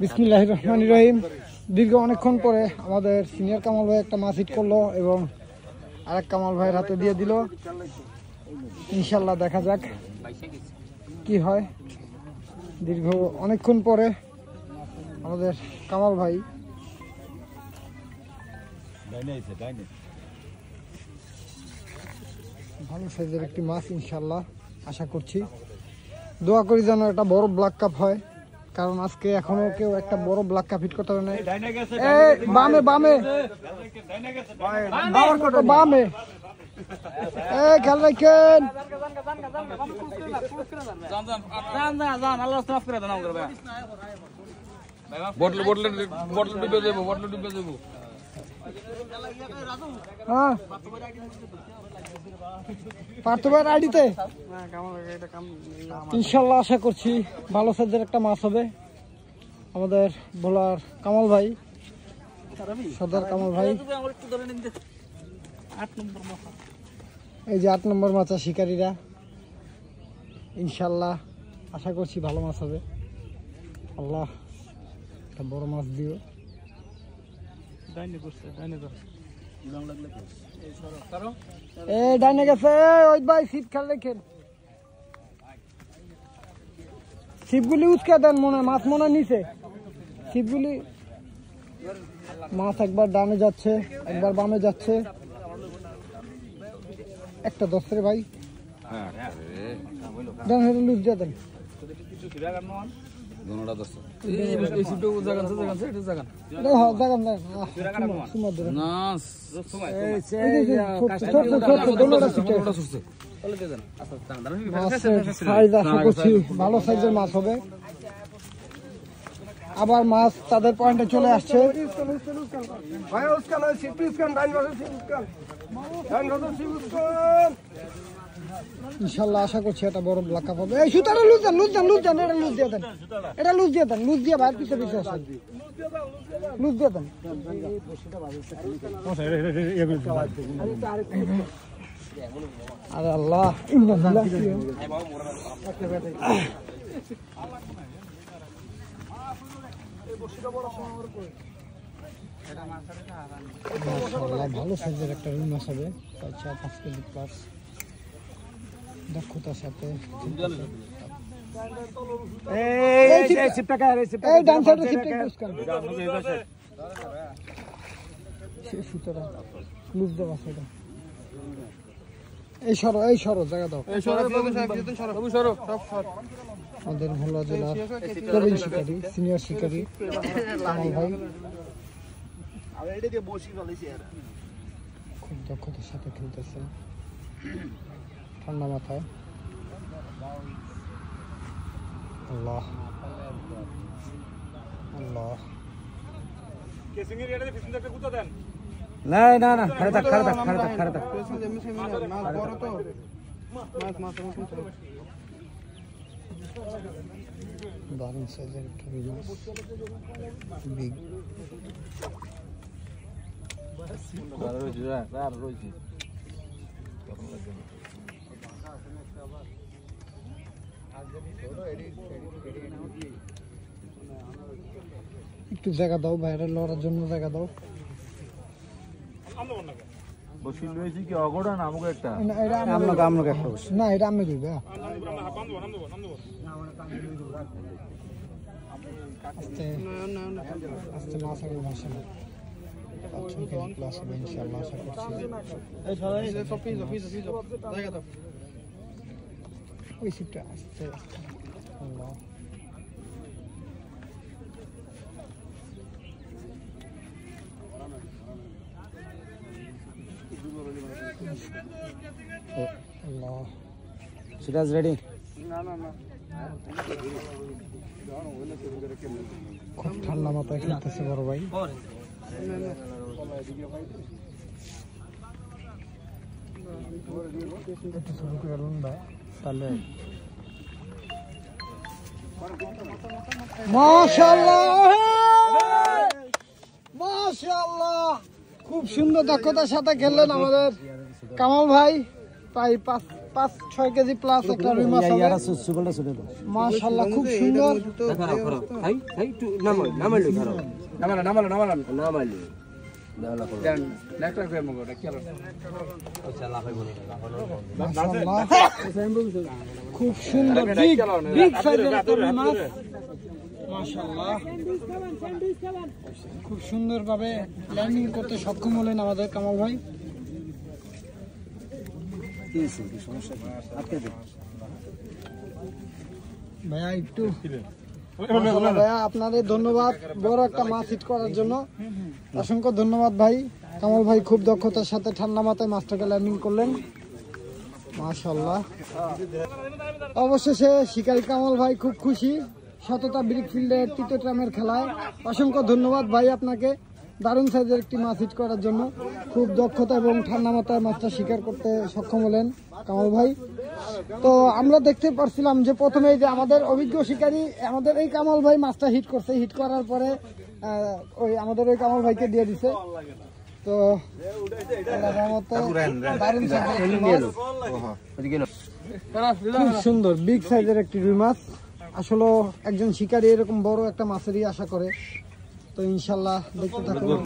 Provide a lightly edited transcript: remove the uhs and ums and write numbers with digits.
বিসমিল্লাহির রহমানির রহিম। দীর্ঘ অনেকক্ষণ পরে আমাদের সিনিয়র কামাল ভাই একটা মাছ হিট করলো এবং আরেক কামাল ভাইয়ের হাতে দিয়ে দিল। ইনশাল্লাহ দেখা যাক কি হয়। দীর্ঘ অনেকক্ষণ পরে আমাদের কামাল ভাই ভালো সাইজের একটি মাছ ইনশাল্লাহ আশা করছি। দোয়া করি যেন একটা বড় ব্ল্যাক কাপ হয়, কারণ আজকে এখনো কেউ একটা বড় ব্ল্যাক কাপ হিট করতে পারে না। বামে বামে বামে খেয়াল রাখেন। হ্যাঁ পার্থ ভাইয়ের আইডিতে ইনশাল্লাহ আশা করছি ভালো সাইজের একটা মাছ হবে। আমাদের বোলার কামাল ভাই, সর্দার কামাল ভাই, এই যে 8 নম্বর মাছা শিকারীরা, ইনশাল্লাহ আশা করছি ভালো মাছ হবে। আল্লাহ একটা বড় মাছ দিও। ডাইনে গেছে ওই ভাই, ছিপ খেয়াল রেখেন। ছিপগুলি উচকে দেন, মনে মাছ মনে নিচে ছিপগুলি। মাছ একবার ডানে যাচ্ছে একবার বামে যাচ্ছে। একটা দশরে ভাই দেন, হেঁটে লুজ দিয়ে দেন। ভালো সাইজের মাছ হবে। আবার মাছ তাদের পয়েন্টে চলে আসছে। ইনশাল্লাহ আশা করছি এটা বড় ব্ল্যাক কাপ হবে। এই সুতাটা লুজ দেন, লুজ দেন, লুজ দেন, এটা লুজ দিয়ে দেন, এটা লুজ দিয়ে দেন, লুজ দিয়ে ভাইয়ের পিছে পিছে আসেন, লুজ দিয়ে দেন। আরে আল্লাহ, ভালো সাইজের একটা রুই মাছ হবে, 4-5 কেজি প্লাস দক্ষতার সাথে। এই সরো জায়গা দাও। আমাদের ভোলা জেলার প্রবীণ শিকারী, সিনিয়র শিকারী কামাল ভাই খুব দক্ষতার সাথে খেলতেছে, ঠান্ডা মাথায়। আল্লাহ আল্লাহ, না না না, খাড়ে থাক, খাড়ে থাক, খাড়ে থাক, খাড়ে থাক। দারুণ সাইজের একটা রুই মাছ, বিগ। একটু জায়গা দাও বাইরে লড়ার জন্য, জায়গা দাও। না এটা আমি দিই আস্তে আস্তে মাছ আগে ভাসে না। 5-6 কেজি প্লাস হবে ইনশাআল্লাহ আশা করছি। ওই সিটটা আস্তে আস্তে। আল্লাহ আল্লাহ, সিরাজ রেডি? খুব ঠান্ডা মাথায় খেলতেছে বড় ভাই। মাশাআল্লাহ মাশাআল্লাহ, খুব সুন্দর দক্ষতার সাথে খেললেন আমাদের কামাল ভাই। প্রায় 5 5-6 কেজি প্লাস একটা রুই মাছ হবে মাশাআল্লাহ, খুব সুন্দর। খুব সুন্দর বিগ সাইজের একটা রুই মাছ মাশাআল্লাহ, খুব সুন্দর ভাবে ল্যান্ডিং করতে সক্ষম হলেন আমাদের কামাল ভাই। ভাইয়া একটু ভাইয়া আপনাদের ধন্যবাদ বড় একটা মাছ হিট করার জন্য, অসংখ্য ধন্যবাদ ভাই। কামাল ভাই খুব দক্ষতার সাথে ঠান্ডা মাথায় মাছটাকে ল্যান্ডিং করলেন মাশাআল্লাহ। অবশেষে শিকারী কামাল ভাই খুব খুশি সততা ব্রিক ফিল্ডের তৃতীয় ট্রামের খেলায়। অসংখ্য ধন্যবাদ ভাই আপনাকে দারুণ সাইজের একটি মাছ হিট করার জন্য। খুব দক্ষতা এবং ঠান্ডা মাথায় মাছটা শিকার করতে সক্ষম হলেন কামাল ভাই। তো আমরা দেখতে পারছিলাম যে প্রথমেই যে আমাদের অভিজ্ঞ শিকারী আমাদের এই কামাল ভাই মাছটা হিট করছে, হিট করার পরে ওই আমাদের ওই কামাল ভাইকে দিয়ে দিছে। তো দারুণ খুব সুন্দর বিগ সাইজের একটি রুই মাছ। আসলে একজন শিকারী এরকম বড় একটা মাছেরই আশা করে। তো ইনশাল্লাহ দেখতে থাকুন।